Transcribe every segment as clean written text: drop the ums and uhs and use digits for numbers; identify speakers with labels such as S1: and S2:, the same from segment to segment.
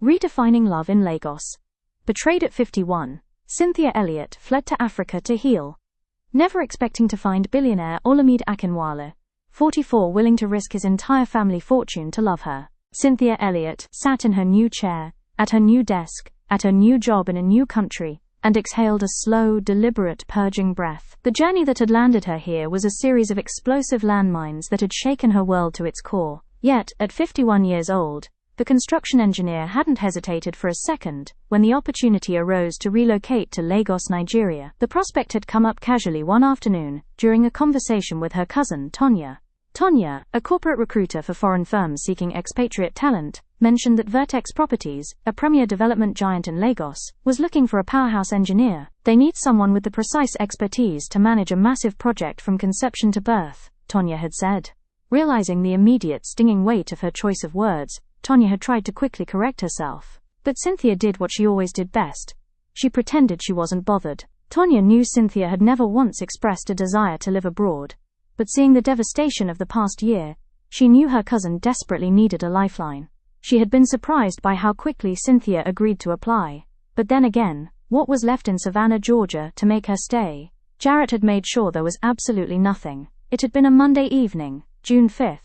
S1: Redefining love in Lagos. Betrayed at 51, Cynthia Elliott fled to Africa to heal. Never expecting to find billionaire Olamide Akinwale, 44, willing to risk his entire family fortune to love her, Cynthia Elliott sat in her new chair, at her new desk, at her new job in a new country, and exhaled a slow, deliberate, purging breath. The journey that had landed her here was a series of explosive landmines that had shaken her world to its core. Yet, at 51 years old, the construction engineer hadn't hesitated for a second when the opportunity arose to relocate to Lagos, Nigeria. The prospect had come up casually one afternoon during a conversation with her cousin, Tonya. Tonya, a corporate recruiter for foreign firms seeking expatriate talent, mentioned that Vertex Properties, a premier development giant in Lagos, was looking for a powerhouse engineer. They need someone with the precise expertise to manage a massive project from conception to birth, Tonya had said. Realizing the immediate stinging weight of her choice of words, Tonya had tried to quickly correct herself. But Cynthia did what she always did best. She pretended she wasn't bothered. Tonya knew Cynthia had never once expressed a desire to live abroad. But seeing the devastation of the past year, she knew her cousin desperately needed a lifeline. She had been surprised by how quickly Cynthia agreed to apply. But then again, what was left in Savannah, Georgia, to make her stay? Jarrett had made sure there was absolutely nothing. It had been a Monday evening, June 5th.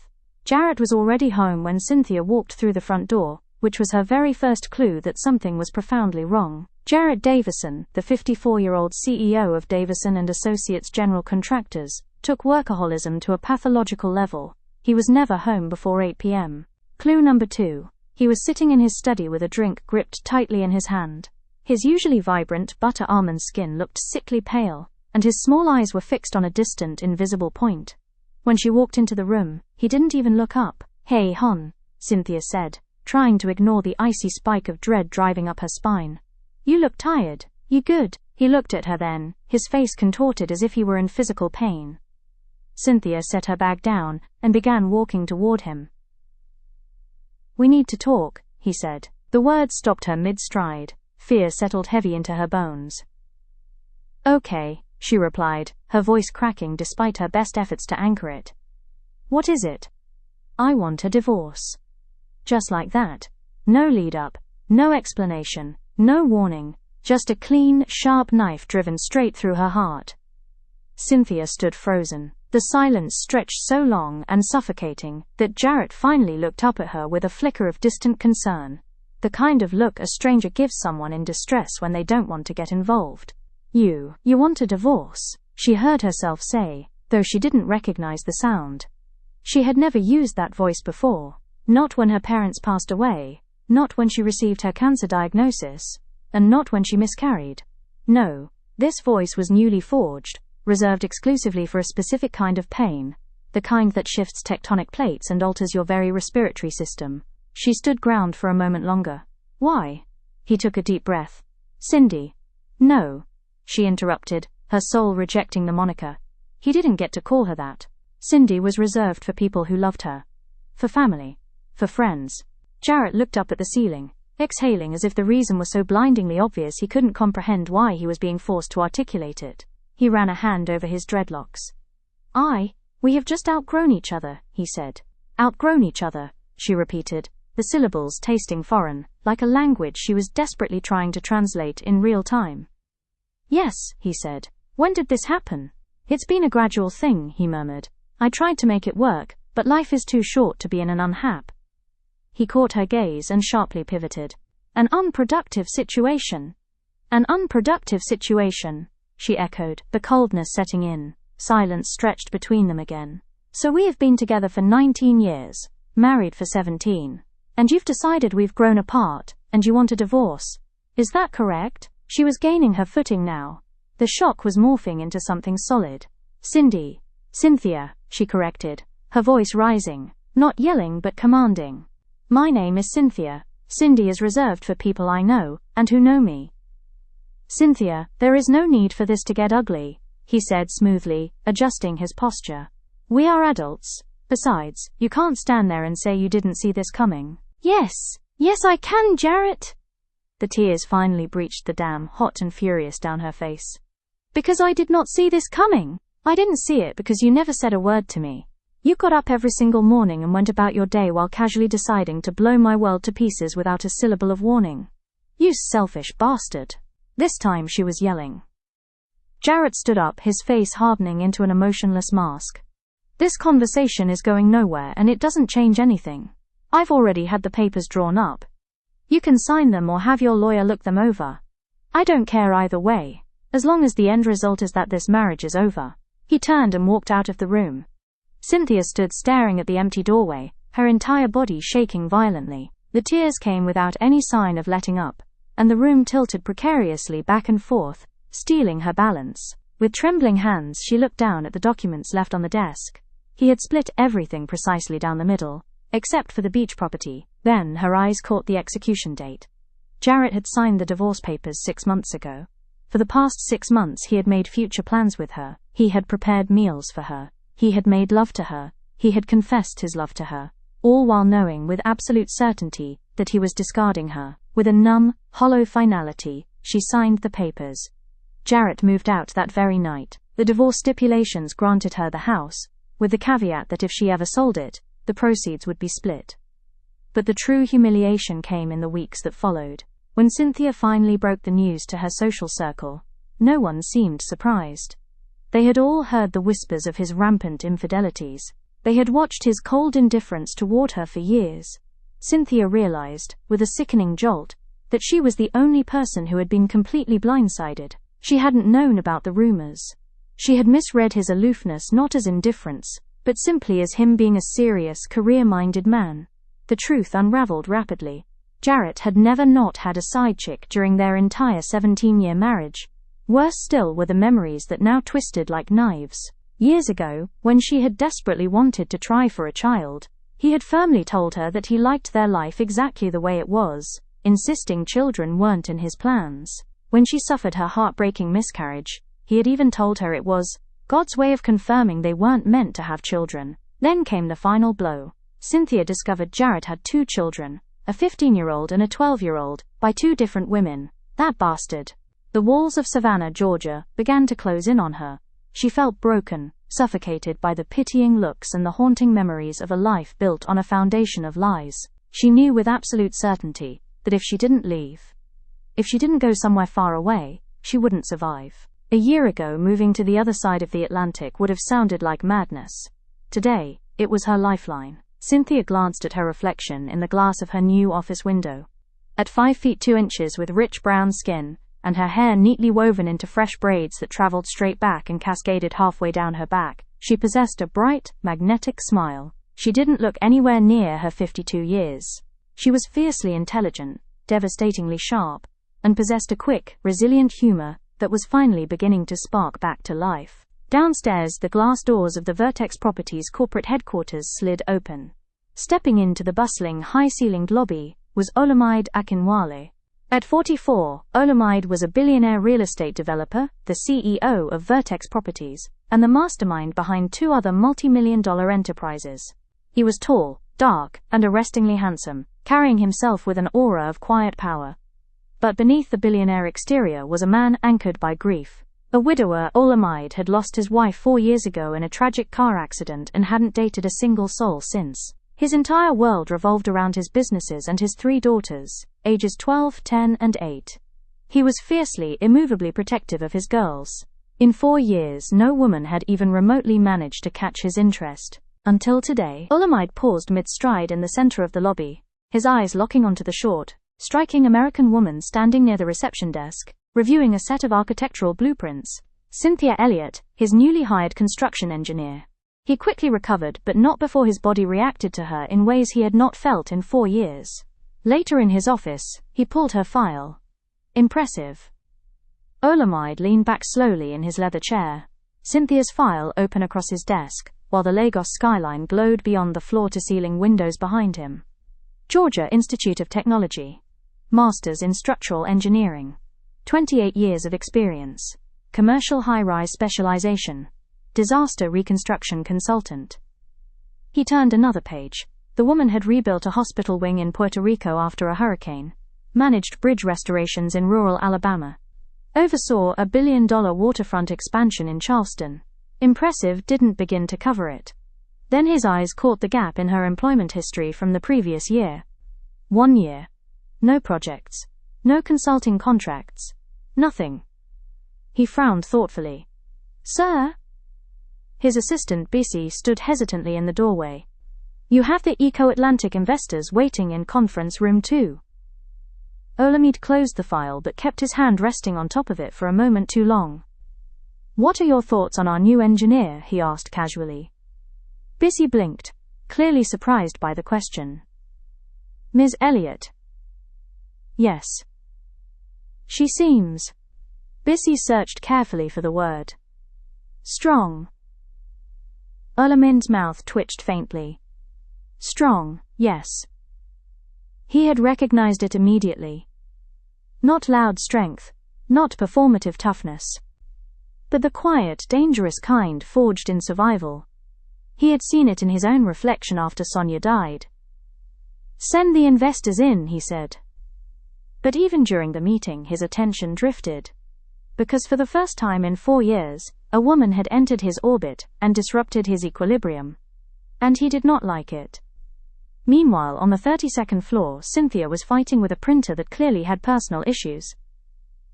S1: Jarrett was already home when Cynthia walked through the front door, which was her very first clue that something was profoundly wrong. Jarrett Davison, the 54-year-old CEO of Davison and Associates General Contractors, took workaholism to a pathological level. He was never home before 8 p.m. Clue number 2. He was sitting in his study with a drink gripped tightly in his hand. His usually vibrant butter almond skin looked sickly pale, and his small eyes were fixed on a distant, invisible point. When she walked into the room, he didn't even look up. "Hey, hon," Cynthia said, trying to ignore the icy spike of dread driving up her spine. "You look tired. You good?" He looked at her then, his face contorted as if he were in physical pain. Cynthia set her bag down and began walking toward him. "We need to talk," he said. The words stopped her mid-stride. Fear settled heavy into her bones. "Okay," she replied, her voice cracking despite her best efforts to anchor it. "What is it?" "I want a divorce." Just like that. No lead-up, no explanation, no warning, just a clean, sharp knife driven straight through her heart. Cynthia stood frozen. The silence stretched so long and suffocating that Jarrett finally looked up at her with a flicker of distant concern. The kind of look a stranger gives someone in distress when they don't want to get involved. You want a divorce," she heard herself say, though she didn't recognize the sound. She had never used that voice before. Not when her parents passed away, not when she received her cancer diagnosis, and not when she miscarried. No, this voice was newly forged, reserved exclusively for a specific kind of pain, the kind that shifts tectonic plates and alters your very respiratory system. She stood ground for a moment longer. "Why?" He took a deep breath. "Cindy." "No," she interrupted, her soul rejecting the moniker. He didn't get to call her that. Cindy was reserved for people who loved her. For family. For friends. Jarrett looked up at the ceiling, exhaling as if the reason was so blindingly obvious he couldn't comprehend why he was being forced to articulate it. He ran a hand over his dreadlocks. We have just outgrown each other," he said. "Outgrown each other," she repeated, the syllables tasting foreign, like a language she was desperately trying to translate in real time. "Yes," he said. "When did this happen?" "It's been a gradual thing," he murmured. "I tried to make it work, but life is too short to be in an unhap." He caught her gaze and sharply pivoted. "An unproductive situation." "An unproductive situation," she echoed, the coldness setting in. Silence stretched between them again. "So we have been together for 19 years, married for 17. And you've decided we've grown apart, and you want a divorce. Is that correct?" She was gaining her footing now. The shock was morphing into something solid. Cynthia, she corrected, her voice rising, not yelling but commanding. "My name is Cynthia. Cindy is reserved for people I know, and who know me." "Cynthia, there is no need for this to get ugly," he said smoothly, adjusting his posture. "We are adults. Besides, you can't stand there and say you didn't see this coming." Yes I can, Jarrett." The tears finally breached the dam, hot and furious down her face. "Because I did not see this coming. I didn't see it because you never said a word to me. You got up every single morning and went about your day while casually deciding to blow my world to pieces without a syllable of warning. You selfish bastard. This time she was yelling. Jarrett stood up, his face hardening into an emotionless mask. This conversation is going nowhere and it doesn't change anything. I've already had the papers drawn up. You can sign them or have your lawyer look them over. I don't care either way, as long as the end result is that this marriage is over. He turned and walked out of the room. Cynthia stood staring at the empty doorway, her entire body shaking violently. The tears came without any sign of letting up, and the room tilted precariously back and forth, stealing her balance. With trembling hands she looked down at the documents left on the desk. He had split everything precisely down the middle, except for the beach property. Then her eyes caught the execution date. Jarrett had signed the divorce papers 6 months ago. For the past 6 months he had made future plans with her. He had prepared meals for her. He had made love to her. He had confessed his love to her, all while knowing with absolute certainty that he was discarding her. With a numb, hollow finality, she signed the papers. Jarrett moved out that very night. The divorce stipulations granted her the house, with the caveat that if she ever sold it, the proceeds would be split. But the true humiliation came in the weeks that followed. When Cynthia finally broke the news to her social circle, no one seemed surprised. They had all heard the whispers of his rampant infidelities. They had watched his cold indifference toward her for years. Cynthia realized, with a sickening jolt, that she was the only person who had been completely blindsided. She hadn't known about the rumors. She had misread his aloofness not as indifference, but simply as him being a serious, career-minded man. The truth unraveled rapidly. Jarrett had never not had a side chick during their entire 17-year marriage. Worse still were the memories that now twisted like knives. Years ago, when she had desperately wanted to try for a child, he had firmly told her that he liked their life exactly the way it was, insisting children weren't in his plans. When she suffered her heartbreaking miscarriage, he had even told her it was God's way of confirming they weren't meant to have children. Then came the final blow. Cynthia discovered Jarrett had 2 children, a 15-year-old and a 12-year-old, by 2 different women. That bastard. The walls of Savannah, Georgia, began to close in on her. She felt broken, suffocated by the pitying looks and the haunting memories of a life built on a foundation of lies. She knew with absolute certainty that if she didn't leave, if she didn't go somewhere far away, she wouldn't survive. A year ago, moving to the other side of the Atlantic would have sounded like madness. Today, it was her lifeline. Cynthia glanced at her reflection in the glass of her new office window. At 5 feet 2 inches with rich brown skin, and her hair neatly woven into fresh braids that traveled straight back and cascaded halfway down her back, she possessed a bright, magnetic smile. She didn't look anywhere near her 52 years. She was fiercely intelligent, devastatingly sharp, and possessed a quick, resilient humor that was finally beginning to spark back to life. Downstairs, the glass doors of the Vertex Properties corporate headquarters slid open. Stepping into the bustling, high-ceilinged lobby was Olamide Akinwale. At 44, Olamide was a billionaire real estate developer, the CEO of Vertex Properties, and the mastermind behind 2 other multi-million-dollar enterprises. He was tall, dark, and arrestingly handsome, carrying himself with an aura of quiet power. But beneath the billionaire exterior was a man anchored by grief. A widower, Olamide had lost his wife 4 years ago in a tragic car accident and hadn't dated a single soul since. His entire world revolved around his businesses and his 3 daughters, ages 12, 10, and 8. He was fiercely, immovably protective of his girls. In 4 years, no woman had even remotely managed to catch his interest. Until today. Olamide paused mid-stride in the center of the lobby, his eyes locking onto the short, striking American woman standing near the reception desk, reviewing a set of architectural blueprints. Cynthia Elliott, his newly hired construction engineer. He quickly recovered, but not before his body reacted to her in ways he had not felt in 4 years. Later in his office, he pulled her file. Impressive. Olamide leaned back slowly in his leather chair, Cynthia's file open across his desk, while the Lagos skyline glowed beyond the floor-to-ceiling windows behind him. Georgia Institute of Technology. Masters in Structural Engineering. 28 years of experience. Commercial high-rise specialization. Disaster reconstruction consultant. He turned another page. The woman had rebuilt a hospital wing in Puerto Rico after a hurricane, managed bridge restorations in rural Alabama, oversaw a $1 billion waterfront expansion in Charleston. Impressive didn't begin to cover it. Then his eyes caught the gap in her employment history from the previous year. 1 year. No projects. No consulting contracts. Nothing. He frowned thoughtfully. Sir? His assistant Bissy stood hesitantly in the doorway. You have the Eco-Atlantic investors waiting in conference room 2. Olamide closed the file but kept his hand resting on top of it for a moment too long. What are your thoughts on our new engineer? He asked casually. Bissy blinked, clearly surprised by the question. Ms. Elliot. Yes. She seems. Bissy searched carefully for the word. Strong. Olamide's mouth twitched faintly. Strong, yes. He had recognized it immediately. Not loud strength, not performative toughness, but the quiet, dangerous kind forged in survival. He had seen it in his own reflection after Sonia died. Send the investors in, he said. But even during the meeting his attention drifted. Because for the first time in 4 years, a woman had entered his orbit and disrupted his equilibrium. And he did not like it. Meanwhile, on the 32nd floor, Cynthia was fighting with a printer that clearly had personal issues.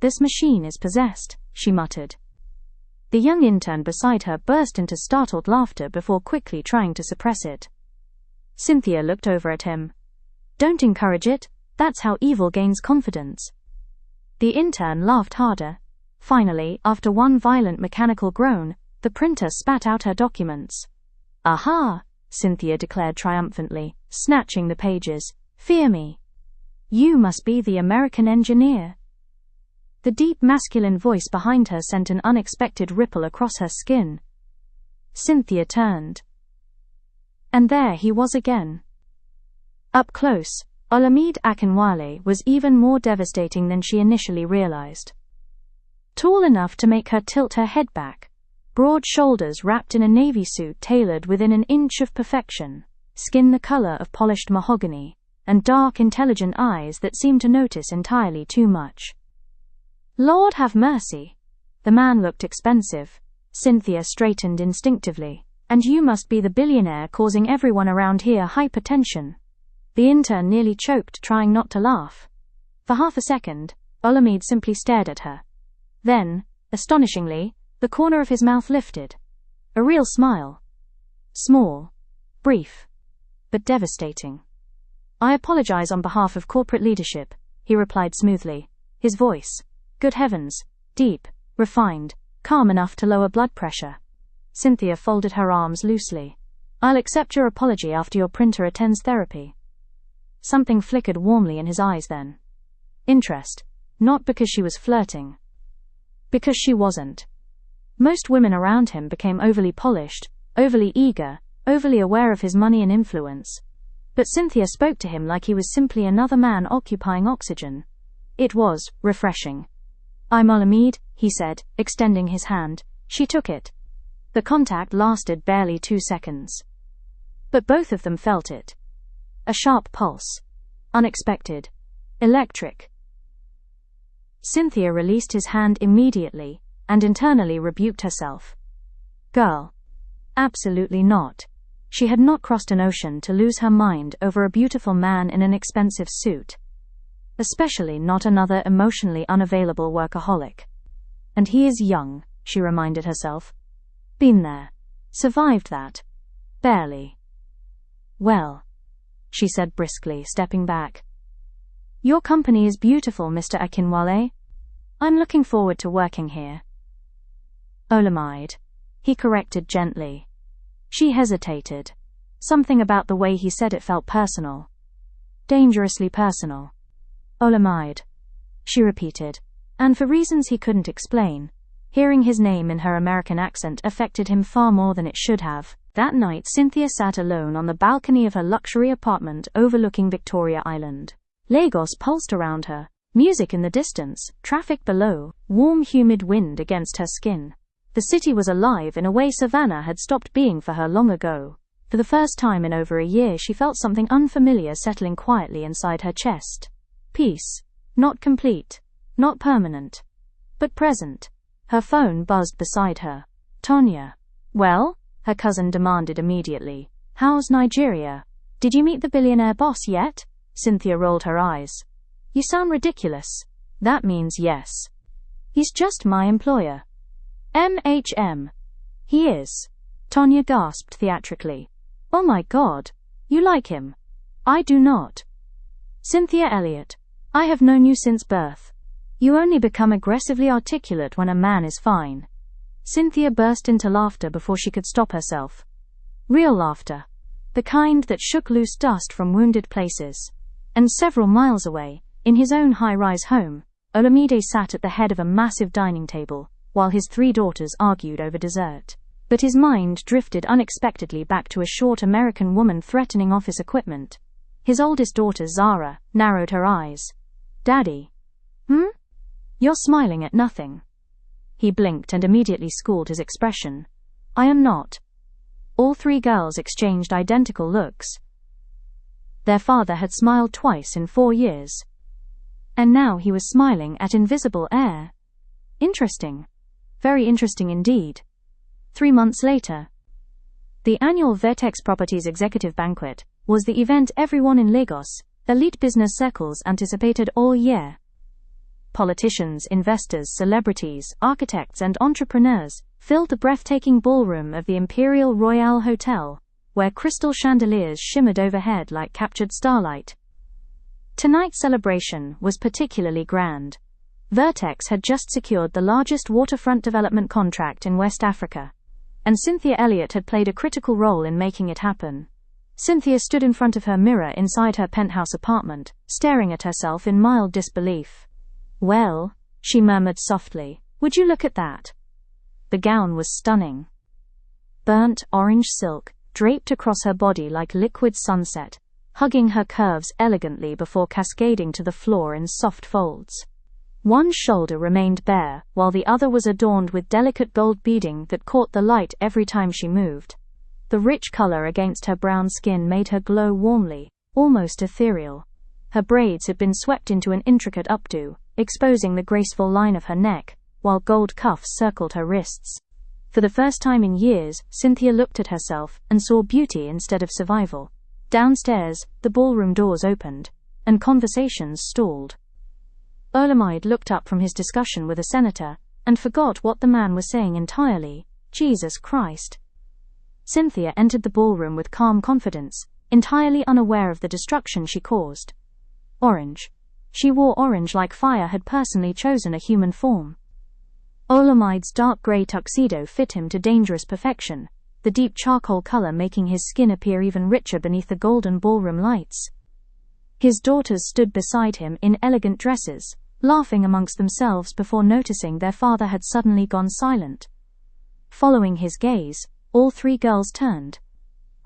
S1: This machine is possessed, she muttered. The young intern beside her burst into startled laughter before quickly trying to suppress it. Cynthia looked over at him. Don't encourage it, that's how evil gains confidence. The intern laughed harder. Finally, after one violent mechanical groan, the printer spat out her documents. Aha! Cynthia declared triumphantly, snatching the pages. Fear me. You must be the American engineer. The deep masculine voice behind her sent an unexpected ripple across her skin. Cynthia turned. And there he was again. Up close, Olamide Akinwale was even more devastating than she initially realized. Tall enough to make her tilt her head back, broad shoulders wrapped in a navy suit tailored within an inch of perfection, skin the color of polished mahogany, and dark, intelligent eyes that seemed to notice entirely too much. Lord have mercy. The man looked expensive. Cynthia straightened instinctively. And you must be the billionaire causing everyone around here hypertension. The intern nearly choked, trying not to laugh. For half a second, Olamide simply stared at her. Then, astonishingly, the corner of his mouth lifted. A real smile. Small, brief, but devastating. I apologize on behalf of corporate leadership, he replied smoothly, his voice, good heavens, deep, refined, calm enough to lower blood pressure. Cynthia folded her arms loosely. I'll accept your apology after your printer attends therapy. Something flickered warmly in his eyes then. Interest, not because she was flirting. Because she wasn't. Most women around him became overly polished, overly eager, overly aware of his money and influence. But Cynthia spoke to him like he was simply another man occupying oxygen. It was refreshing. I'm Olamide, he said, extending his hand. She took it. The contact lasted barely 2 seconds. But both of them felt it. A sharp pulse. Unexpected. Electric. Cynthia released his hand immediately, and internally rebuked herself. Girl. Absolutely not. She had not crossed an ocean to lose her mind over a beautiful man in an expensive suit. Especially not another emotionally unavailable workaholic. And he is young, she reminded herself. Been there. Survived that. Barely. Well, she said briskly, stepping back. Your company is beautiful, Mr. Akinwale. I'm looking forward to working here. Olamide, he corrected gently. She hesitated. Something about the way he said it felt personal. Dangerously personal. Olamide, she repeated, and for reasons he couldn't explain, hearing his name in her American accent affected him far more than it should have. That night Cynthia sat alone on the balcony of her luxury apartment overlooking Victoria Island. Lagos pulsed around her, music in the distance, traffic below, warm humid wind against her skin. The city was alive in a way Savannah had stopped being for her long ago. For the first time in over a year she felt something unfamiliar settling quietly inside her chest. Peace. Not complete. Not permanent. But present. Her phone buzzed beside her. Tonya. Well? her cousin demanded immediately. "How's Nigeria? Did you meet the billionaire boss yet?" Cynthia rolled her eyes. "You sound ridiculous." "That means yes. He's just my employer." "MHM. He is." Tonya gasped theatrically. "Oh my God. You like him?" "I do not." "Cynthia Elliott, I have known you since birth. You only become aggressively articulate when a man is fine." Cynthia burst into laughter before she could stop herself. Real laughter. The kind that shook loose dust from wounded places. And several miles away, in his own high-rise home, Olamide sat at the head of a massive dining table, while his 3 daughters argued over dessert. But his mind drifted unexpectedly back to a short American woman threatening office equipment. His oldest daughter, Zara, narrowed her eyes. "Daddy? You're smiling at nothing." He blinked and immediately schooled his expression. "I am not." All 3 girls exchanged identical looks. Their father had smiled twice in 4 years. And now he was smiling at invisible air. Interesting. Very interesting indeed. 3 months later. The annual Vertex Properties Executive Banquet was the event everyone in Lagos, elite business circles anticipated all year. Politicians, investors, celebrities, architects, and entrepreneurs filled the breathtaking ballroom of the Imperial Royale Hotel, where crystal chandeliers shimmered overhead like captured starlight. Tonight's celebration was particularly grand. Vertex had just secured the largest waterfront development contract in West Africa, and Cynthia Elliott had played a critical role in making it happen. Cynthia stood in front of her mirror inside her penthouse apartment, staring at herself in mild disbelief. "Well," she murmured softly, "would you look at that?" The gown was stunning. Burnt orange silk, draped across her body like liquid sunset, hugging her curves elegantly before cascading to the floor in soft folds. One shoulder remained bare, while the other was adorned with delicate gold beading that caught the light every time she moved. The rich color against her brown skin made her glow warmly, almost ethereal. Her braids had been swept into an intricate updo, exposing the graceful line of her neck, while gold cuffs circled her wrists. For the first time in years, Cynthia looked at herself and saw beauty instead of survival. Downstairs, the ballroom doors opened, and conversations stalled. Olamide looked up from his discussion with a senator, and forgot what the man was saying entirely. Jesus Christ. Cynthia entered the ballroom with calm confidence, entirely unaware of the destruction she caused. Orange. She wore orange like fire had personally chosen a human form. Olamide's dark grey tuxedo fit him to dangerous perfection, the deep charcoal color making his skin appear even richer beneath the golden ballroom lights. His daughters stood beside him in elegant dresses, laughing amongst themselves before noticing their father had suddenly gone silent. Following his gaze, all 3 girls turned.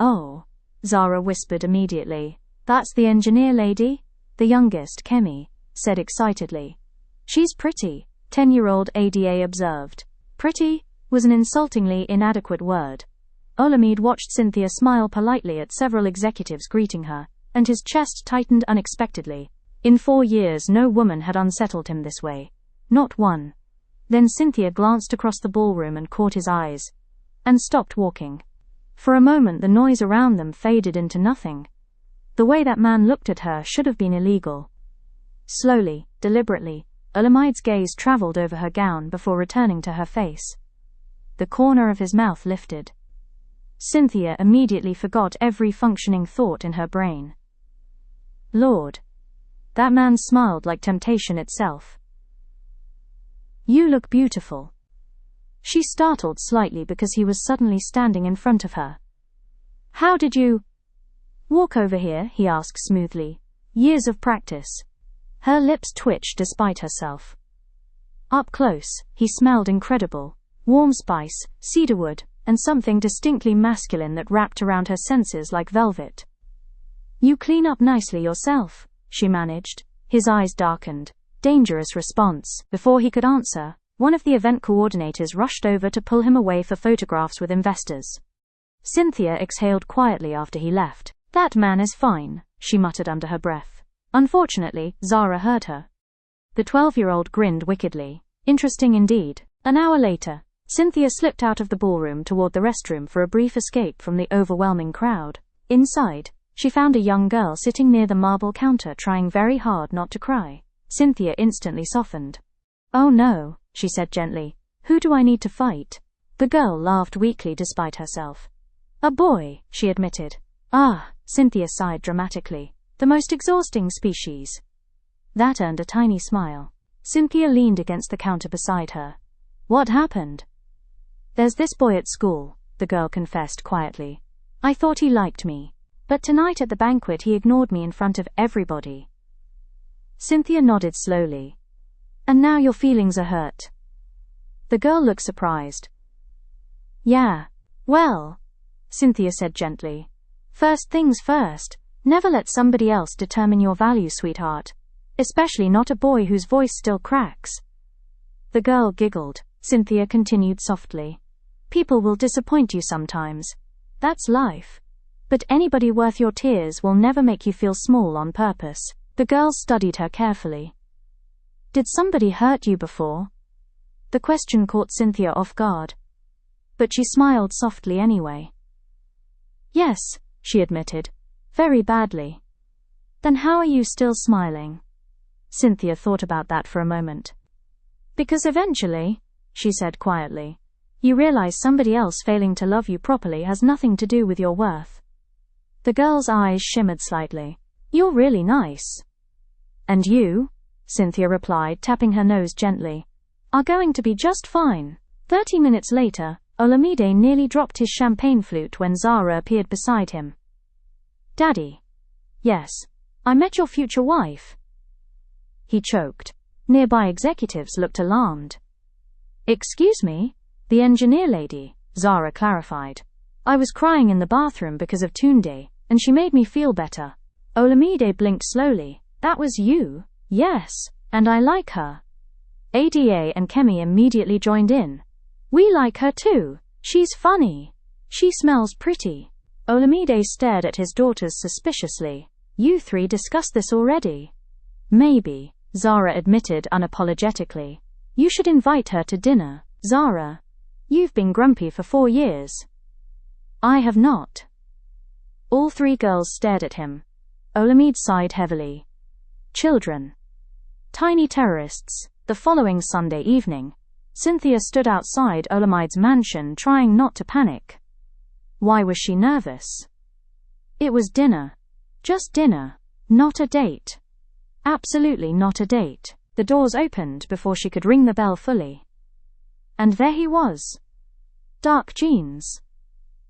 S1: "Oh," Zara whispered immediately. "That's the engineer lady?" The youngest, Kemi, said excitedly. "She's pretty," 10-year-old Ada observed. Pretty was an insultingly inadequate word. Olamide watched Cynthia smile politely at several executives greeting her, and his chest tightened unexpectedly. In 4 years no woman had unsettled him this way. Not one. Then Cynthia glanced across the ballroom and caught his eyes, and stopped walking. For a moment the noise around them faded into nothing. The way that man looked at her should have been illegal. Slowly, deliberately, Olamide's gaze traveled over her gown before returning to her face. The corner of his mouth lifted. Cynthia immediately forgot every functioning thought in her brain. Lord. That man smiled like temptation itself. "You look beautiful." She startled slightly because he was suddenly standing in front of her. "How did you walk over here?" he asked smoothly. "Years of practice." Her lips twitched despite herself. Up close, he smelled incredible. Warm spice, cedarwood, and something distinctly masculine that wrapped around her senses like velvet. "You clean up nicely yourself," she managed. His eyes darkened. Dangerous response. Before he could answer, one of the event coordinators rushed over to pull him away for photographs with investors. Cynthia exhaled quietly after he left. "That man is fine," she muttered under her breath. Unfortunately, Zara heard her. The 12-year-old grinned wickedly. Interesting indeed. An hour later, Cynthia slipped out of the ballroom toward the restroom for a brief escape from the overwhelming crowd. Inside, she found a young girl sitting near the marble counter trying very hard not to cry. Cynthia instantly softened. "Oh no," she said gently. "Who do I need to fight?" The girl laughed weakly despite herself. "A boy," she admitted. "Ah," Cynthia sighed dramatically. "The most exhausting species." That earned a tiny smile. Cynthia leaned against the counter beside her. "What happened?" "There's this boy at school," the girl confessed quietly. "I thought he liked me. But tonight at the banquet he ignored me in front of everybody." Cynthia nodded slowly. "And now your feelings are hurt?" The girl looked surprised. "Yeah. Well," Cynthia said gently. "First things first, never let somebody else determine your value, sweetheart. Especially not a boy whose voice still cracks." The girl giggled. Cynthia continued softly. "People will disappoint you sometimes. That's life. But anybody worth your tears will never make you feel small on purpose." The girl studied her carefully. "Did somebody hurt you before?" The question caught Cynthia off guard. But she smiled softly anyway. "Yes," she admitted. "Very badly." "Then how are you still smiling?" Cynthia thought about that for a moment. "Because eventually," she said quietly, "you realize somebody else failing to love you properly has nothing to do with your worth." The girl's eyes shimmered slightly. "You're really nice." "And you?" Cynthia replied, tapping her nose gently. "Are going to be just fine." 30 minutes later, Olamide nearly dropped his champagne flute when Zara appeared beside him. "Daddy." "Yes. I met your future wife." He choked. Nearby executives looked alarmed. "Excuse me?" "The engineer lady," Zara clarified. "I was crying in the bathroom because of Tunde, and she made me feel better." Olamide blinked slowly. "That was you?" "Yes, and I like her." Ada and Kemi immediately joined in. "We like her too. She's funny. She smells pretty." Olamide stared at his daughters suspiciously. "You three discussed this already." "Maybe," Zara admitted unapologetically. "You should invite her to dinner." "Zara, you've been grumpy for 4 years." "I have not." All three girls stared at him. Olamide sighed heavily. Children. Tiny terrorists. The following Sunday evening, Cynthia stood outside Olamide's mansion trying not to panic. Why was she nervous? It was dinner. Just dinner. Not a date. Absolutely not a date. The doors opened before she could ring the bell fully. And there he was. Dark jeans.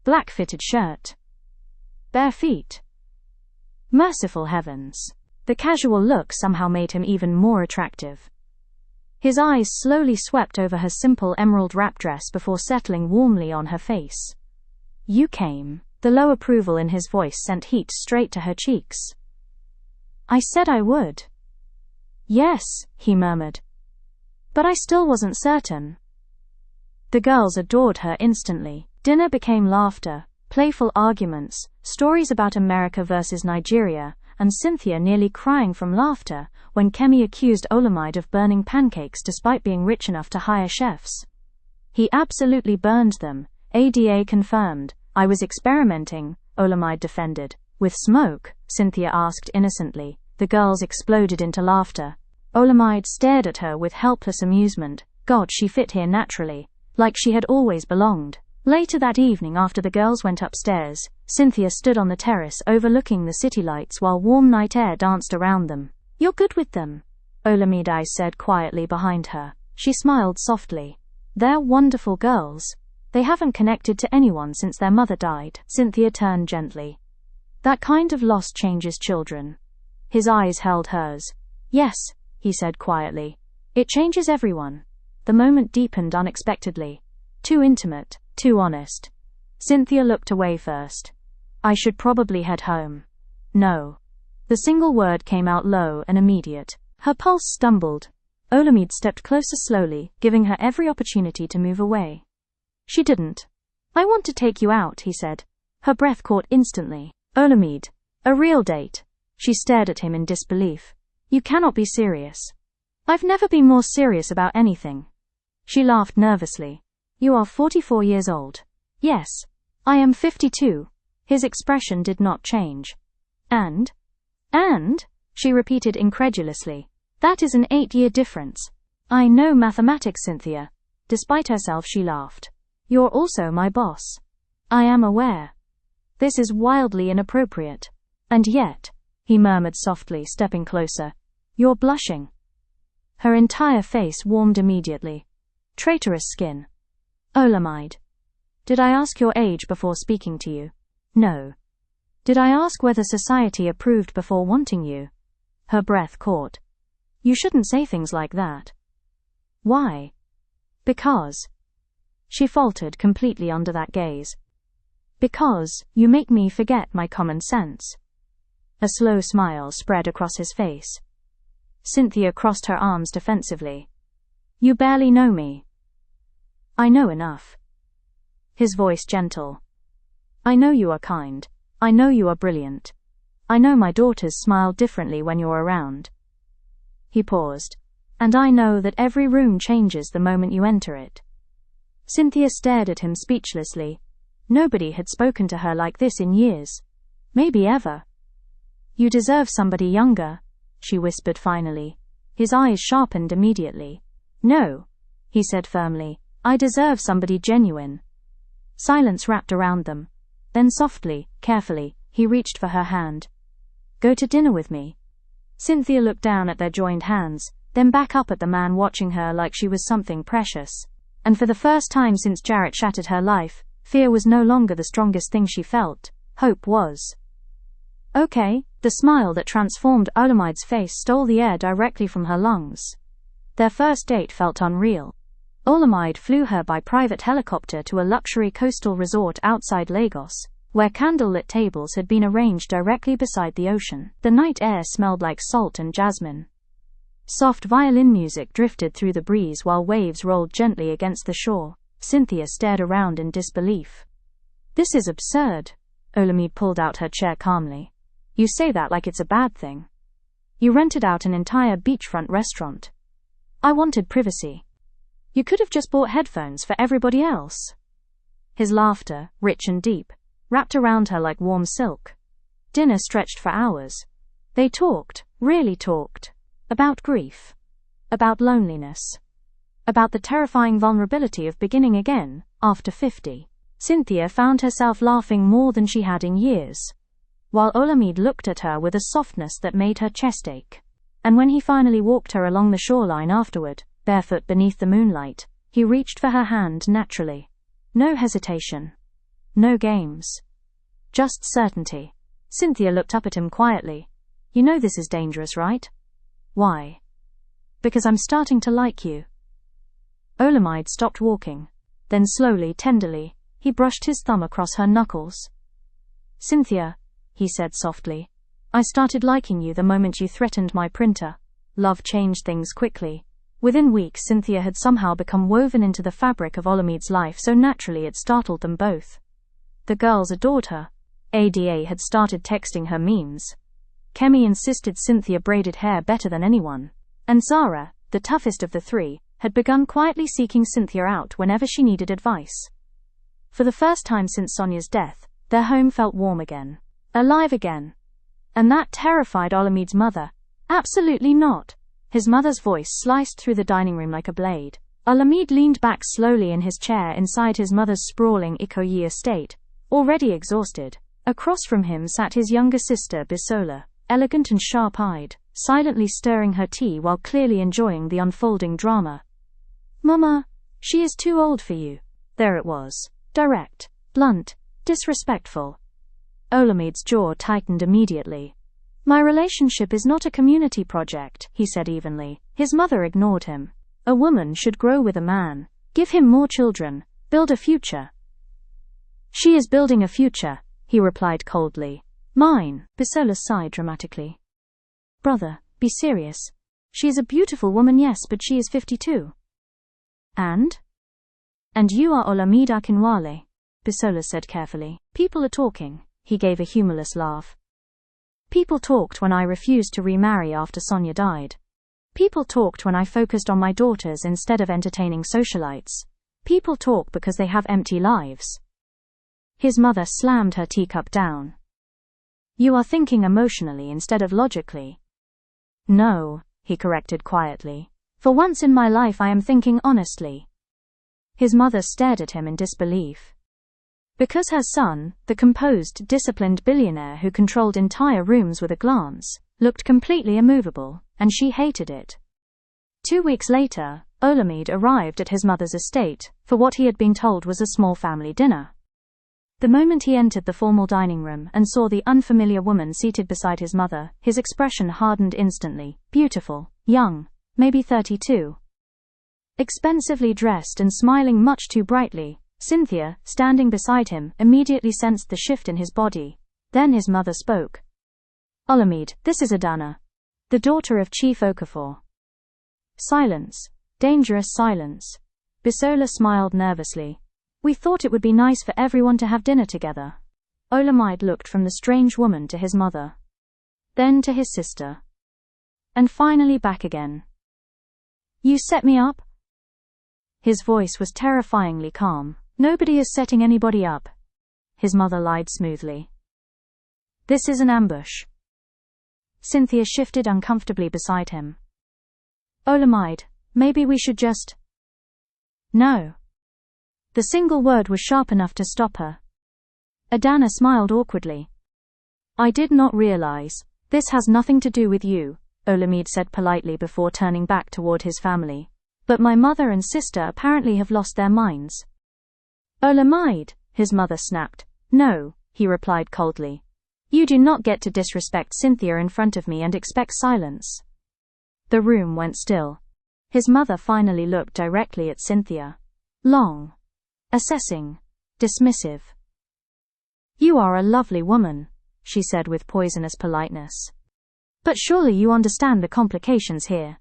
S1: Black fitted shirt. Bare feet. Merciful heavens. The casual look somehow made him even more attractive. His eyes slowly swept over her simple emerald wrap dress before settling warmly on her face. "You came." The low approval in his voice sent heat straight to her cheeks. "I said I would." "Yes," he murmured. "But I still wasn't certain." The girls adored her instantly. Dinner became laughter, playful arguments, stories about America versus Nigeria, and Cynthia nearly crying from laughter when Kemi accused Olamide of burning pancakes despite being rich enough to hire chefs. "He absolutely burned them," Ada confirmed. "I was experimenting," Olamide defended. "With smoke?" Cynthia asked innocently. The girls exploded into laughter. Olamide stared at her with helpless amusement. God, she fit here naturally, like she had always belonged. Later that evening, after the girls went upstairs, Cynthia stood on the terrace overlooking the city lights while warm night air danced around them. "You're good with them," Olamide said quietly behind her. She smiled softly. "They're wonderful girls. They haven't connected to anyone since their mother died." Cynthia turned gently. "That kind of loss changes children." His eyes held hers. "Yes," he said quietly. "It changes everyone." The moment deepened unexpectedly. Too intimate. Too honest. Cynthia looked away first. "I should probably head home." "No." The single word came out low and immediate. Her pulse stumbled. Olamide stepped closer slowly, giving her every opportunity to move away. She didn't. "I want to take you out," he said. Her breath caught instantly. "Olamide, a real date?" She stared at him in disbelief. "You cannot be serious." "I've never been more serious about anything." She laughed nervously. You are 44 years old. Yes. I am 52. His expression did not change. And, she repeated incredulously. That is an 8-year difference. I know mathematics, Cynthia. Despite herself, she laughed. You're also my boss. I am aware. This is wildly inappropriate. And yet, he murmured softly, stepping closer, you're blushing. Her entire face warmed immediately. Traitorous skin. Olamide. Did I ask your age before speaking to you? No. Did I ask whether society approved before wanting you? Her breath caught. You shouldn't say things like that. Why? Because. She faltered, completely under that gaze. Because you make me forget my common sense. A slow smile spread across his face. Cynthia crossed her arms defensively. You barely know me. I know enough. His voice gentle. I know you are kind. I know you are brilliant. I know my daughters smile differently when you're around. He paused. And I know that every room changes the moment you enter it. Cynthia stared at him speechlessly. Nobody had spoken to her like this in years. Maybe ever. You deserve somebody younger, she whispered finally. His eyes sharpened immediately. No, he said firmly. I deserve somebody genuine. Silence wrapped around them. Then softly, carefully, he reached for her hand. Go to dinner with me. Cynthia looked down at their joined hands, then back up at the man watching her like she was something precious. And for the first time since Jarrett shattered her life, fear was no longer the strongest thing she felt. Hope was. Okay. The smile that transformed Olamide's face stole the air directly from her lungs. Their first date felt unreal. Olamide flew her by private helicopter to a luxury coastal resort outside Lagos, where candlelit tables had been arranged directly beside the ocean. The night air smelled like salt and jasmine. Soft violin music drifted through the breeze while waves rolled gently against the shore. Cynthia stared around in disbelief. This is absurd. Olamide pulled out her chair calmly. You say that like it's a bad thing. You rented out an entire beachfront restaurant. I wanted privacy. You could have just bought headphones for everybody else. His laughter, rich and deep, wrapped around her like warm silk. Dinner stretched for hours. They talked, really talked, about grief, about loneliness, about the terrifying vulnerability of beginning again, after 50. Cynthia found herself laughing more than she had in years, while Olamide looked at her with a softness that made her chest ache. And when he finally walked her along the shoreline afterward, barefoot beneath the moonlight, he reached for her hand naturally. No hesitation. No games. Just certainty. Cynthia looked up at him quietly. You know this is dangerous, right? Why? Because I'm starting to like you. Olamide stopped walking. Then slowly, tenderly, he brushed his thumb across her knuckles. Cynthia, he said softly, I started liking you the moment you threatened my printer. Love changed things quickly. Within weeks, Cynthia had somehow become woven into the fabric of Olamide's life so naturally it startled them both. The girls adored her. Ada had started texting her memes. Kemi insisted Cynthia braided hair better than anyone. And Zara, the toughest of the three, had begun quietly seeking Cynthia out whenever she needed advice. For the first time since Sonia's death, their home felt warm again. Alive again. And that terrified Olamide's mother. Absolutely not. His mother's voice sliced through the dining room like a blade. Olamide leaned back slowly in his chair inside his mother's sprawling Ikoyi estate, already exhausted. Across from him sat his younger sister Bisola, elegant and sharp-eyed, silently stirring her tea while clearly enjoying the unfolding drama. Mama, she is too old for you. There it was. Direct, blunt, disrespectful. Olamide's jaw tightened immediately. My relationship is not a community project, he said evenly. His mother ignored him. A woman should grow with a man, give him more children, build a future. She is building a future, he replied coldly. Mine. Bisola sighed dramatically. Brother, be serious. She is a beautiful woman, yes, but she is 52. And? And you are Olamide Akinwale, Bisola said carefully. People are talking. He gave a humorless laugh. People talked when I refused to remarry after Sonia died. People talked when I focused on my daughters instead of entertaining socialites. People talk because they have empty lives. His mother slammed her teacup down. You are thinking emotionally instead of logically. No, he corrected quietly. For once in my life I am thinking honestly. His mother stared at him in disbelief. Because her son, the composed, disciplined billionaire who controlled entire rooms with a glance, looked completely immovable, and she hated it. 2 weeks later, Olamide arrived at his mother's estate, for what he had been told was a small family dinner. The moment he entered the formal dining room and saw the unfamiliar woman seated beside his mother, his expression hardened instantly. Beautiful, young, maybe 32. Expensively dressed and smiling much too brightly, Cynthia, standing beside him, immediately sensed the shift in his body. Then his mother spoke. Olamide, this is Adana, the daughter of Chief Okafor. Silence. Dangerous silence. Bisola smiled nervously. We thought it would be nice for everyone to have dinner together. Olamide looked from the strange woman to his mother. Then to his sister. And finally back again. You set me up? His voice was terrifyingly calm. Nobody is setting anybody up. His mother lied smoothly. This is an ambush. Cynthia shifted uncomfortably beside him. Olamide, maybe we should just... No. The single word was sharp enough to stop her. Adana smiled awkwardly. I did not realize. This has nothing to do with you, Olamide said politely before turning back toward his family. But my mother and sister apparently have lost their minds. Olamide, his mother snapped. No, he replied coldly. You do not get to disrespect Cynthia in front of me and expect silence. The room went still. His mother finally looked directly at Cynthia. Long. Assessing. Dismissive. You are a lovely woman, she said with poisonous politeness. But surely you understand the complications here.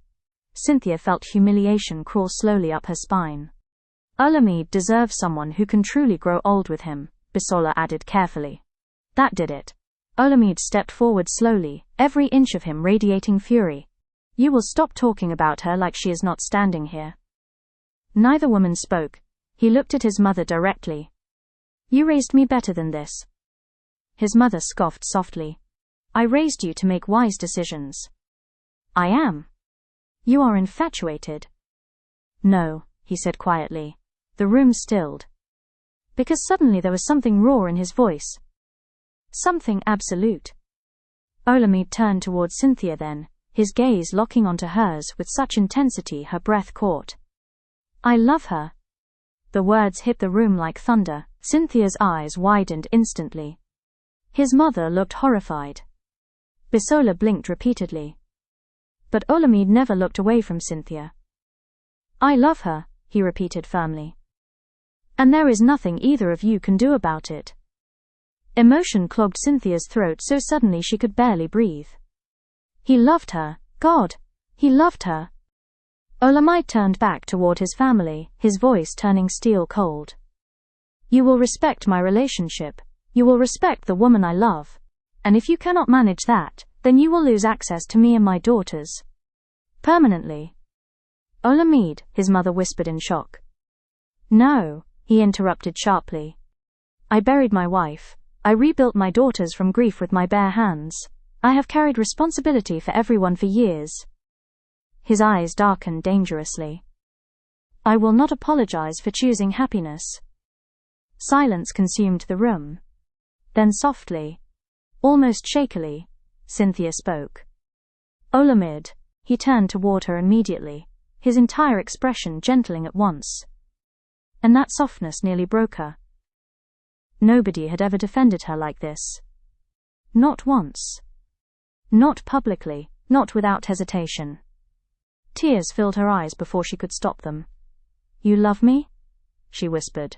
S1: Cynthia felt humiliation crawl slowly up her spine. Olamide deserves someone who can truly grow old with him, Bisola added carefully. That did it. Olamide stepped forward slowly, every inch of him radiating fury. You will stop talking about her like she is not standing here. Neither woman spoke. He looked at his mother directly. You raised me better than this. His mother scoffed softly. I raised you to make wise decisions. I am. You are infatuated. No, he said quietly. The room stilled. Because suddenly there was something raw in his voice. Something absolute. Olamide turned toward Cynthia then, his gaze locking onto hers with such intensity her breath caught. I love her. The words hit the room like thunder. Cynthia's eyes widened instantly. His mother looked horrified. Bisola blinked repeatedly. But Olamide never looked away from Cynthia. I love her, he repeated firmly. And there is nothing either of you can do about it. Emotion clogged Cynthia's throat so suddenly she could barely breathe. He loved her. God, he loved her. Olamide turned back toward his family, his voice turning steel cold. You will respect my relationship. You will respect the woman I love. And if you cannot manage that, then you will lose access to me and my daughters. Permanently. Olamide, his mother whispered in shock. No, he interrupted sharply. I buried my wife. I rebuilt my daughters from grief with my bare hands. I have carried responsibility for everyone for years. His eyes darkened dangerously. I will not apologize for choosing happiness. Silence consumed the room. Then softly, almost shakily, Cynthia spoke. Olamide, he turned toward her immediately, his entire expression gentling at once. And that softness nearly broke her. Nobody had ever defended her like this. Not once. Not publicly, not without hesitation. Tears filled her eyes before she could stop them. You love me? She whispered.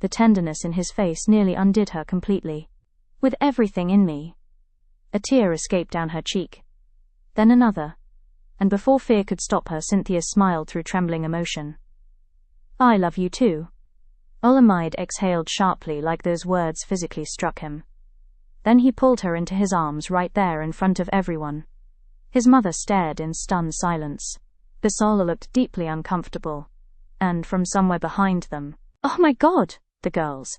S1: The tenderness in his face nearly undid her completely. With everything in me. A tear escaped down her cheek. Then another. And before fear could stop her, Cynthia smiled through trembling emotion. I love you too. Olamide exhaled sharply like those words physically struck him. Then he pulled her into his arms right there in front of everyone. His mother stared in stunned silence. Bisola looked deeply uncomfortable. and from somewhere behind them. "Oh my God!" the girls.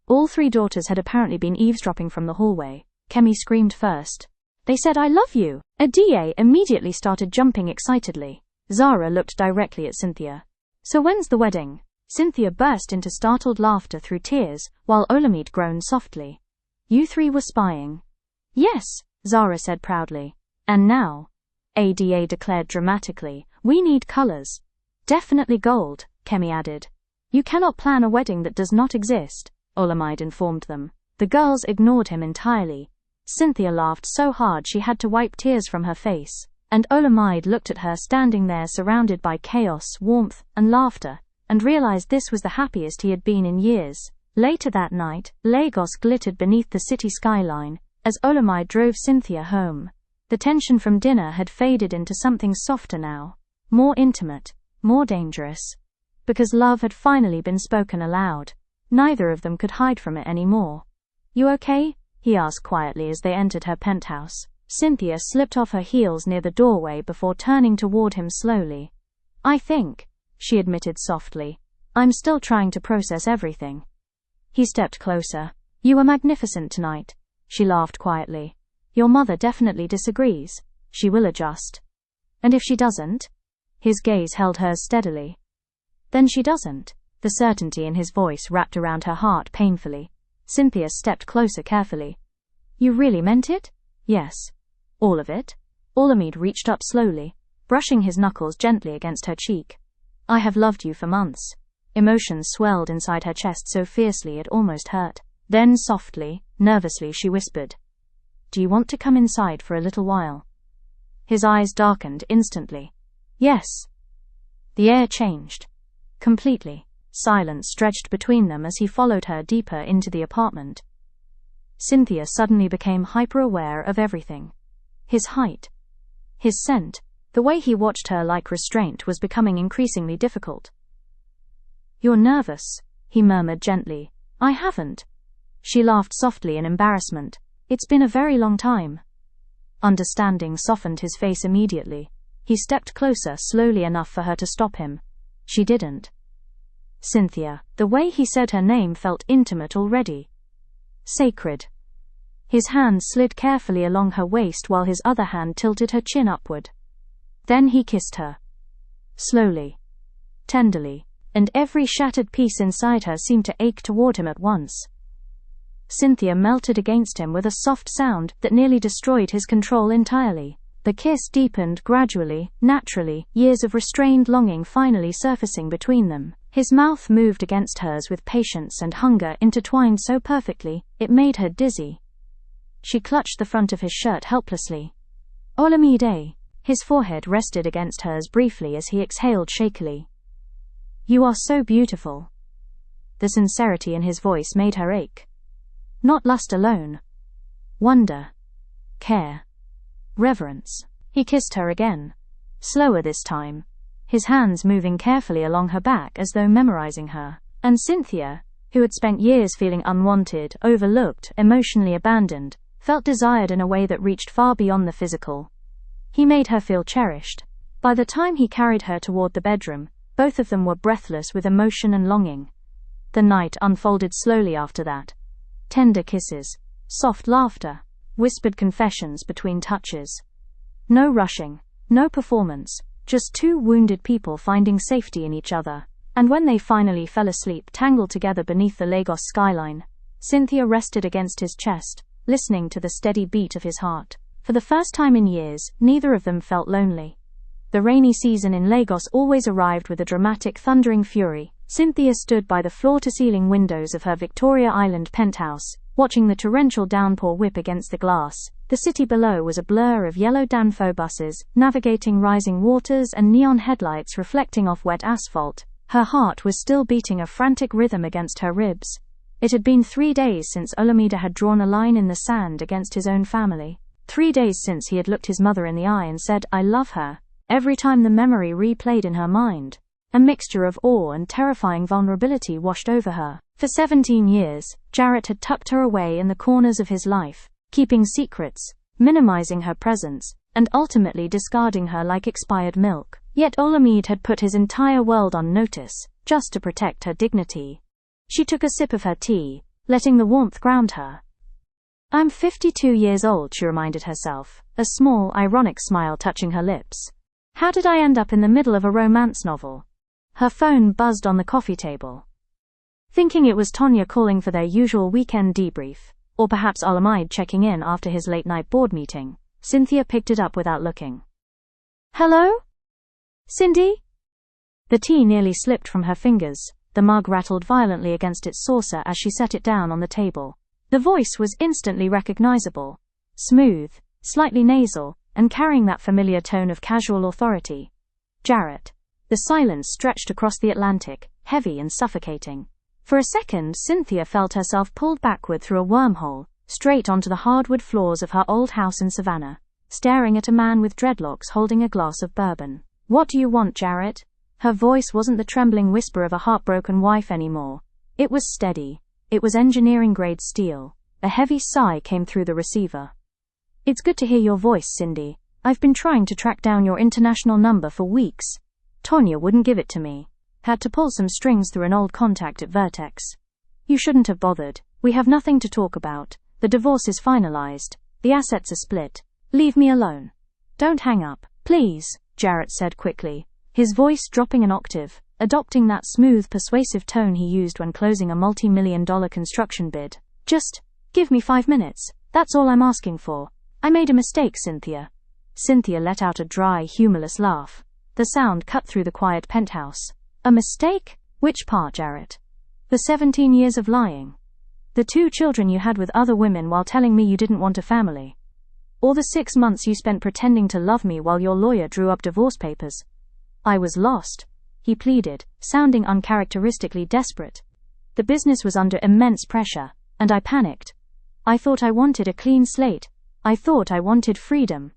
S1: All three daughters had apparently been eavesdropping from the hallway. Kemi screamed first. "They said I love you!" Adia immediately started jumping excitedly. Zara looked directly at Cynthia. "So when's the wedding?" Cynthia burst into startled laughter through tears, while Olamide groaned softly. "You three were spying." "Yes," Zara said proudly. "And now," Ada declared dramatically, "we need colors." "Definitely gold," Kemi added. "You cannot plan a wedding that does not exist," Olamide informed them. The girls ignored him entirely. Cynthia laughed so hard she had to wipe tears from her face, and Olamide looked at her standing there surrounded by chaos, warmth, and laughter, and realized this was the happiest he had been in years. Later that night, Lagos glittered beneath the city skyline, as Olamide drove Cynthia home. The tension from dinner had faded into something softer now, more intimate, more dangerous. Because love had finally been spoken aloud. Neither of them could hide from it anymore. "You okay?" he asked quietly as they entered her penthouse. Cynthia slipped off her heels near the doorway before turning toward him slowly. "I think," she admitted softly, "I'm still trying to process everything." He stepped closer. "You were magnificent tonight," she laughed quietly. "Your mother definitely disagrees. She will adjust." "And if she doesn't?" His gaze held hers steadily. "Then she doesn't." The certainty in his voice wrapped around her heart painfully. Cynthia stepped closer carefully. "You really meant it?" "Yes." "All of it?" Olamide reached up slowly, brushing his knuckles gently against her cheek. "I have loved you for months." Emotions swelled inside her chest so fiercely it almost hurt. Then softly, nervously she whispered, "Do you want to come inside for a little while?" His eyes darkened instantly. "Yes." The air changed. Completely. Silence stretched between them as he followed her deeper into the apartment. Cynthia suddenly became hyper-aware of everything. His height. His scent. The way he watched her like restraint was becoming increasingly difficult. "You're nervous," he murmured gently. "I haven't." She laughed softly in embarrassment. "It's been a very long time." Understanding softened his face immediately. He stepped closer slowly enough for her to stop him. She didn't. Cynthia. The way he said her name felt intimate already. Sacred. His hand slid carefully along her waist while his other hand tilted her chin upward. Then he kissed her. Slowly. Tenderly. And every shattered piece inside her seemed to ache toward him at once. Cynthia melted against him with a soft sound that nearly destroyed his control entirely. The kiss deepened gradually, naturally, years of restrained longing finally surfacing between them. His mouth moved against hers with patience and hunger intertwined so perfectly, it made her dizzy. She clutched the front of his shirt helplessly. "Olamide." His forehead rested against hers briefly as he exhaled shakily. "You are so beautiful." The sincerity in his voice made her ache. Not lust alone. Wonder. Care. Reverence. He kissed her again. Slower this time. His hands moving carefully along her back as though memorizing her. And Cynthia, who had spent years feeling unwanted, overlooked, emotionally abandoned, felt desired in a way that reached far beyond the physical. He made her feel cherished. By the time he carried her toward the bedroom, both of them were breathless with emotion and longing. The night unfolded slowly after that. Tender kisses, soft laughter, whispered confessions between touches. No rushing, no performance, just two wounded people finding safety in each other. And when they finally fell asleep tangled together beneath the Lagos skyline, Cynthia rested against his chest, listening to the steady beat of his heart. For the first time in years, neither of them felt lonely. The rainy season in Lagos always arrived with a dramatic thundering fury. Cynthia stood by the floor-to-ceiling windows of her Victoria Island penthouse, watching the torrential downpour whip against the glass. The city below was a blur of yellow Danfo buses, navigating rising waters and neon headlights reflecting off wet asphalt. Her heart was still beating a frantic rhythm against her ribs. It had been 3 days since Olamide had drawn a line in the sand against his own family. 3 days since he had looked his mother in the eye and said, "I love her." Every time the memory replayed in her mind, a mixture of awe and terrifying vulnerability washed over her. For 17 years, Jarrett had tucked her away in the corners of his life, keeping secrets, minimizing her presence, and ultimately discarding her like expired milk. Yet Olamide had put his entire world on notice, just to protect her dignity. She took a sip of her tea, letting the warmth ground her. "I'm 52 years old," she reminded herself, a small, ironic smile touching her lips. "How did I end up in the middle of a romance novel?" Her phone buzzed on the coffee table. Thinking it was Tonya calling for their usual weekend debrief, or perhaps Olamide checking in after his late-night board meeting, Cynthia picked it up without looking. "Hello? Cindy?" The tea nearly slipped from her fingers. The mug rattled violently against its saucer as she set it down on the table. The voice was instantly recognizable. Smooth, slightly nasal, and carrying that familiar tone of casual authority. Jarrett. The silence stretched across the Atlantic, heavy and suffocating. For a second, Cynthia felt herself pulled backward through a wormhole, straight onto the hardwood floors of her old house in Savannah, staring at a man with dreadlocks holding a glass of bourbon. "What do you want, Jarrett?" Her voice wasn't the trembling whisper of a heartbroken wife anymore. It was steady. It was engineering-grade steel. A heavy sigh came through the receiver. "It's good to hear your voice, Cindy. I've been trying to track down your international number for weeks. Tonya wouldn't give it to me. Had to pull some strings through an old contact at Vertex. You shouldn't have bothered. We have nothing to talk about. The divorce is finalized. The assets are split. Leave me alone." "Don't hang up, please," Jarrett said quickly, his voice dropping an octave, adopting that smooth, persuasive tone he used when closing a multi-million-dollar construction bid. "Just give me 5 minutes. That's all I'm asking for. I made a mistake, Cynthia." Cynthia let out a dry, humorless laugh. The sound cut through the quiet penthouse. "A mistake? Which part, Jarrett?" "The 17 years of lying. The 2 children you had with other women while telling me you didn't want a family. Or the 6 months you spent pretending to love me while your lawyer drew up divorce papers." "I was lost," he pleaded, sounding uncharacteristically desperate. "The business was under immense pressure, and I panicked. I thought I wanted a clean slate. I thought I wanted freedom.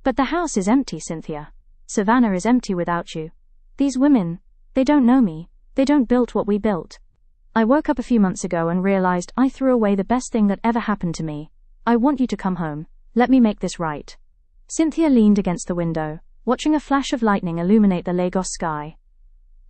S1: But the house is empty, Cynthia. Savannah is empty without you. These women, they don't know me. They don't build what we built. I woke up a few months ago and realized I threw away the best thing that ever happened to me. I want you to come home. Let me make this right." Cynthia leaned against the window, watching a flash of lightning illuminate the Lagos sky.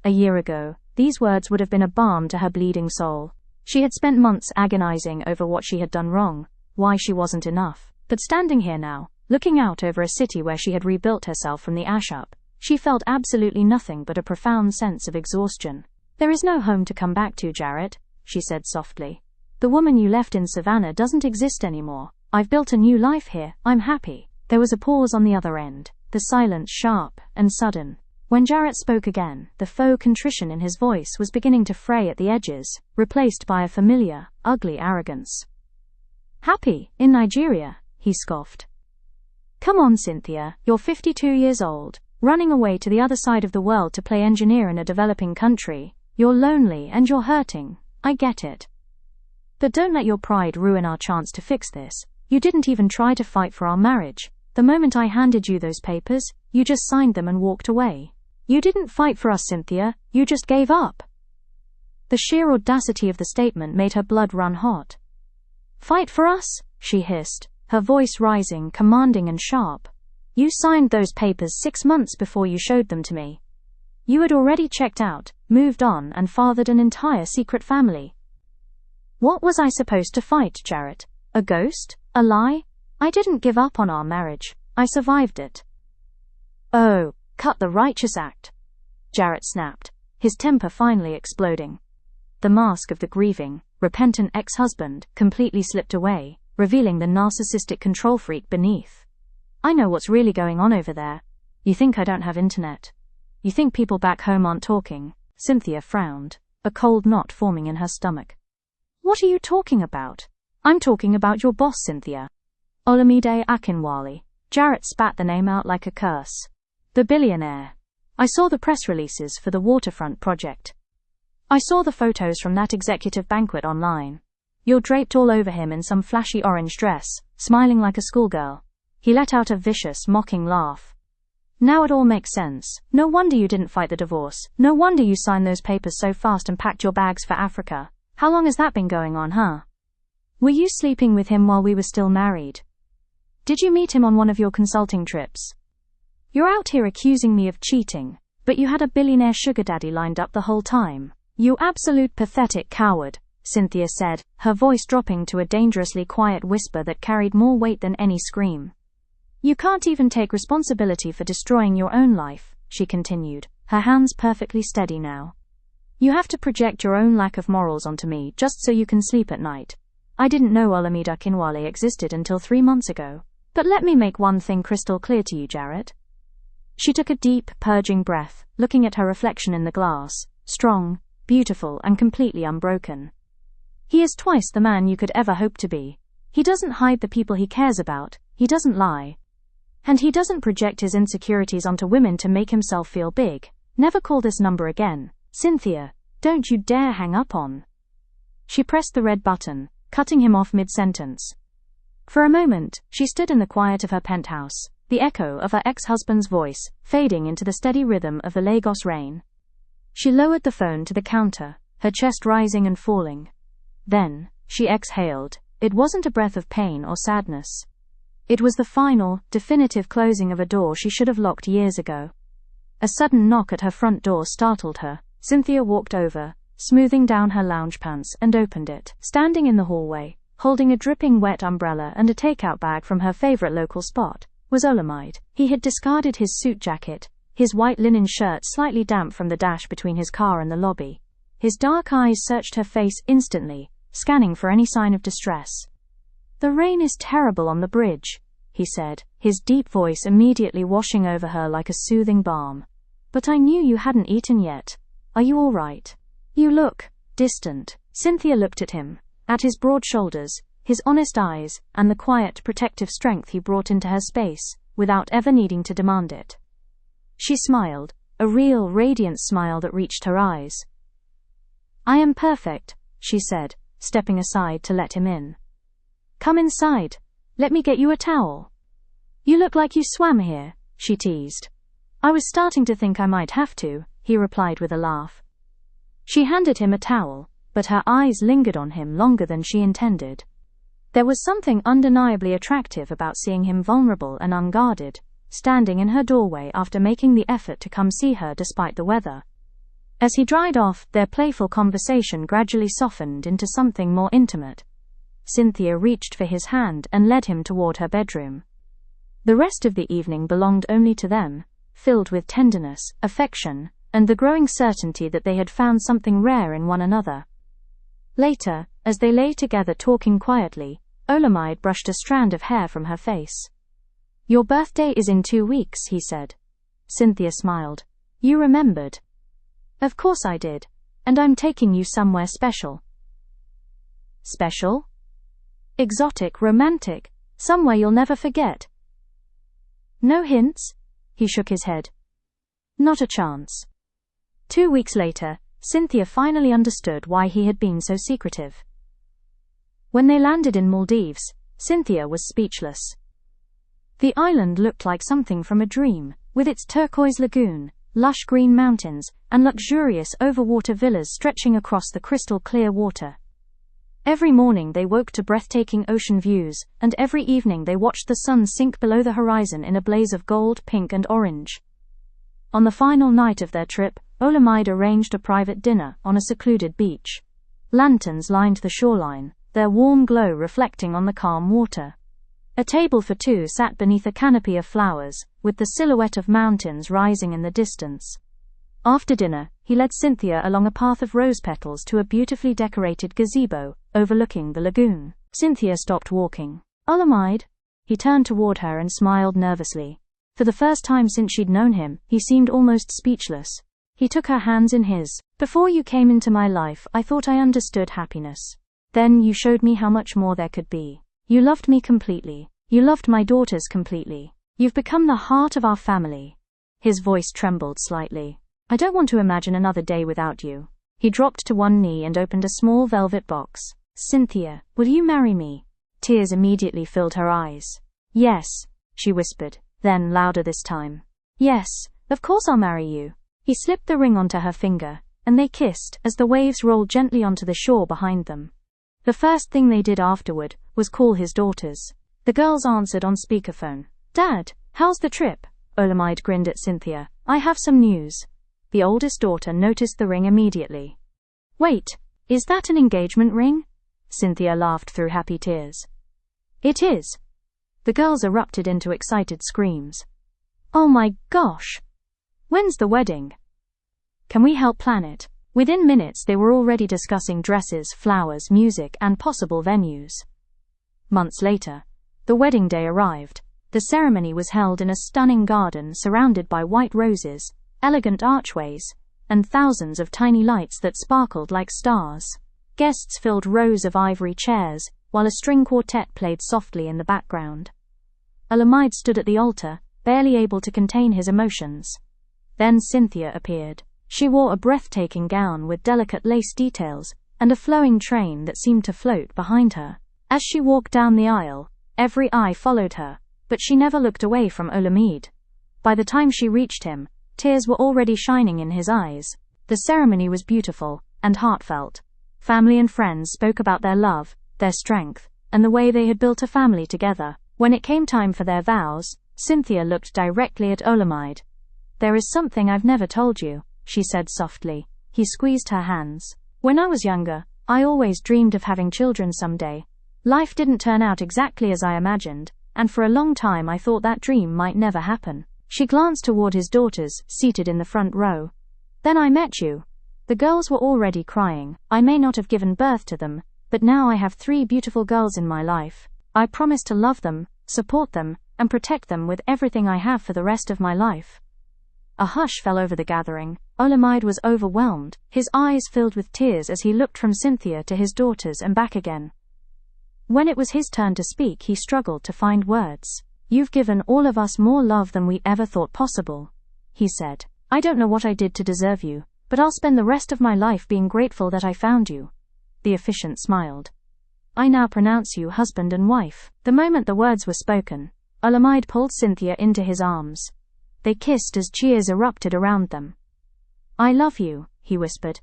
S1: A year ago, these words would have been a balm to her bleeding soul. She had spent months agonizing over what she had done wrong, why she wasn't enough. But standing here now, looking out over a city where she had rebuilt herself from the ash up, she felt absolutely nothing but a profound sense of exhaustion. "There is no home to come back to, Jarrett," she said softly. "The woman you left in Savannah doesn't exist anymore. I've built a new life here. I'm happy." There was a pause on the other end, the silence sharp and sudden. When Jarrett spoke again, the faux contrition in his voice was beginning to fray at the edges, replaced by a familiar, ugly arrogance. "Happy, in Nigeria," he scoffed. "Come on, Cynthia, you're 52 years old, running away to the other side of the world to play engineer in a developing country. You're lonely and you're hurting. I get it. But don't let your pride ruin our chance to fix this. You didn't even try to fight for our marriage. The moment I handed you those papers, you just signed them and walked away. You didn't fight for us, Cynthia, you just gave up." The sheer audacity of the statement made her blood run hot. "Fight for us?" she hissed, her voice rising, commanding and sharp. "You signed those papers 6 months before you showed them to me. You had already checked out, moved on, and fathered an entire secret family. What was I supposed to fight, Jarrett? A ghost? A lie? I didn't give up on our marriage. I survived it." "Oh, cut the righteous act," Jarrett snapped, his temper finally exploding. The mask of the grieving, repentant ex-husband completely slipped away, revealing the narcissistic control freak beneath. "I know what's really going on over there. You think I don't have internet? You think people back home aren't talking?" Cynthia frowned, a cold knot forming in her stomach. "What are you talking about?" "I'm talking about your boss, Cynthia. Olamide Akinwale." Jarrett spat the name out like a curse. "The billionaire. I saw the press releases for the waterfront project. I saw the photos from that executive banquet online. You're draped all over him in some flashy orange dress, smiling like a schoolgirl." He let out a vicious, mocking laugh. "Now it all makes sense. No wonder you didn't fight the divorce. No wonder you signed those papers so fast and packed your bags for Africa. How long has that been going on, huh? Were you sleeping with him while we were still married? Did you meet him on one of your consulting trips? You're out here accusing me of cheating, but you had a billionaire sugar daddy lined up the whole time. You absolute pathetic coward, Cynthia said, her voice dropping to a dangerously quiet whisper that carried more weight than any scream. You can't even take responsibility for destroying your own life, she continued, her hands perfectly steady now. You have to project your own lack of morals onto me just so you can sleep at night. I didn't know Olamide Akinwale existed until 3 months ago. But let me make one thing crystal clear to you, Jarrett. She took a deep, purging breath, looking at her reflection in the glass, strong, beautiful, and completely unbroken. He is twice the man you could ever hope to be. He doesn't hide the people he cares about, he doesn't lie. And he doesn't project his insecurities onto women to make himself feel big. Never call this number again. Cynthia, don't you dare hang up on. She pressed the red button, cutting him off mid-sentence. For a moment, she stood in the quiet of her penthouse, the echo of her ex-husband's voice fading into the steady rhythm of the Lagos rain. She lowered the phone to the counter, her chest rising and falling. Then, she exhaled. It wasn't a breath of pain or sadness. It was the final, definitive closing of a door she should have locked years ago. A sudden knock at her front door startled her. Cynthia walked over, smoothing down her lounge pants, and opened it. Standing in the hallway, holding a dripping wet umbrella and a takeout bag from her favorite local spot, was Olamide. He had discarded his suit jacket, his white linen shirt slightly damp from the dash between his car and the lobby. His dark eyes searched her face instantly, scanning for any sign of distress. The rain is terrible on the bridge, he said, his deep voice immediately washing over her like a soothing balm. But I knew you hadn't eaten yet. Are you all right? You look distant. Cynthia looked at him, at his broad shoulders, his honest eyes, and the quiet, protective strength he brought into her space, without ever needing to demand it. She smiled, a real, radiant smile that reached her eyes. I am perfect, she said, stepping aside to let him in. Come inside. Let me get you a towel. You look like you swam here, she teased. I was starting to think I might have to, he replied with a laugh. She handed him a towel, but her eyes lingered on him longer than she intended. There was something undeniably attractive about seeing him vulnerable and unguarded, standing in her doorway after making the effort to come see her despite the weather. As he dried off, their playful conversation gradually softened into something more intimate. Cynthia reached for his hand and led him toward her bedroom. The rest of the evening belonged only to them, filled with tenderness, affection, and the growing certainty that they had found something rare in one another. Later, as they lay together talking quietly, Olamide brushed a strand of hair from her face. Your birthday is in 2 weeks, he said. Cynthia smiled. You remembered. Of course I did. And I'm taking you somewhere special. Special? Exotic, romantic, somewhere you'll never forget. No hints? He shook his head. Not a chance. 2 weeks later, Cynthia finally understood why he had been so secretive. When they landed in Maldives, Cynthia was speechless. The island looked like something from a dream, with its turquoise lagoon, lush green mountains, and luxurious overwater villas stretching across the crystal-clear water. Every morning they woke to breathtaking ocean views, and every evening they watched the sun sink below the horizon in a blaze of gold, pink, and orange. On the final night of their trip, Olamide arranged a private dinner on a secluded beach. Lanterns lined the shoreline, their warm glow reflecting on the calm water. A table for two sat beneath a canopy of flowers, with the silhouette of mountains rising in the distance. After dinner, he led Cynthia along a path of rose petals to a beautifully decorated gazebo, overlooking the lagoon. Cynthia stopped walking. Olamide? He turned toward her and smiled nervously. For the first time since she'd known him, he seemed almost speechless. He took her hands in his. Before you came into my life, I thought I understood happiness. Then you showed me how much more there could be. You loved me completely. You loved my daughters completely. You've become the heart of our family. His voice trembled slightly. I don't want to imagine another day without you. He dropped to one knee and opened a small velvet box. Cynthia, will you marry me? Tears immediately filled her eyes. Yes, she whispered, then louder this time. Yes, of course I'll marry you. He slipped the ring onto her finger, and they kissed as the waves rolled gently onto the shore behind them. The first thing they did afterward was call his daughters. The girls answered on speakerphone. Dad, how's the trip? Olamide grinned at Cynthia. I have some news. The oldest daughter noticed the ring immediately. Wait, is that an engagement ring? Cynthia laughed through happy tears. It is. The girls erupted into excited screams. Oh my gosh! When's the wedding? Can we help plan it? Within minutes they were already discussing dresses, flowers, music, and possible venues. Months later, the wedding day arrived. The ceremony was held in a stunning garden surrounded by white roses, elegant archways, and thousands of tiny lights that sparkled like stars. Guests filled rows of ivory chairs, while a string quartet played softly in the background. Olamide stood at the altar, barely able to contain his emotions. Then Cynthia appeared. She wore a breathtaking gown with delicate lace details and a flowing train that seemed to float behind her. As she walked down the aisle, every eye followed her, but she never looked away from Olamide. By the time she reached him, tears were already shining in his eyes. The ceremony was beautiful and heartfelt. Family and friends spoke about their love, their strength, and the way they had built a family together. When it came time for their vows, Cynthia looked directly at Olamide. There is something I've never told you, she said softly. He squeezed her hands. When I was younger, I always dreamed of having children someday. Life didn't turn out exactly as I imagined, and for a long time I thought that dream might never happen. She glanced toward his daughters, seated in the front row. Then I met you. The girls were already crying. I may not have given birth to them, but now I have 3 beautiful girls in my life. I promise to love them, support them, and protect them with everything I have for the rest of my life. A hush fell over the gathering. Olamide was overwhelmed, his eyes filled with tears as he looked from Cynthia to his daughters and back again. When it was his turn to speak, he struggled to find words. You've given all of us more love than we ever thought possible, he said. I don't know what I did to deserve you, but I'll spend the rest of my life being grateful that I found you. The officiant smiled. I now pronounce you husband and wife. The moment the words were spoken, Olamide pulled Cynthia into his arms. They kissed as cheers erupted around them. I love you, he whispered.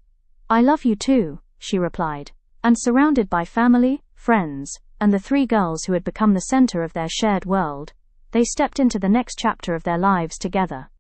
S1: I love you too, she replied. And surrounded by family, friends, and the 3 girls who had become the center of their shared world, they stepped into the next chapter of their lives together.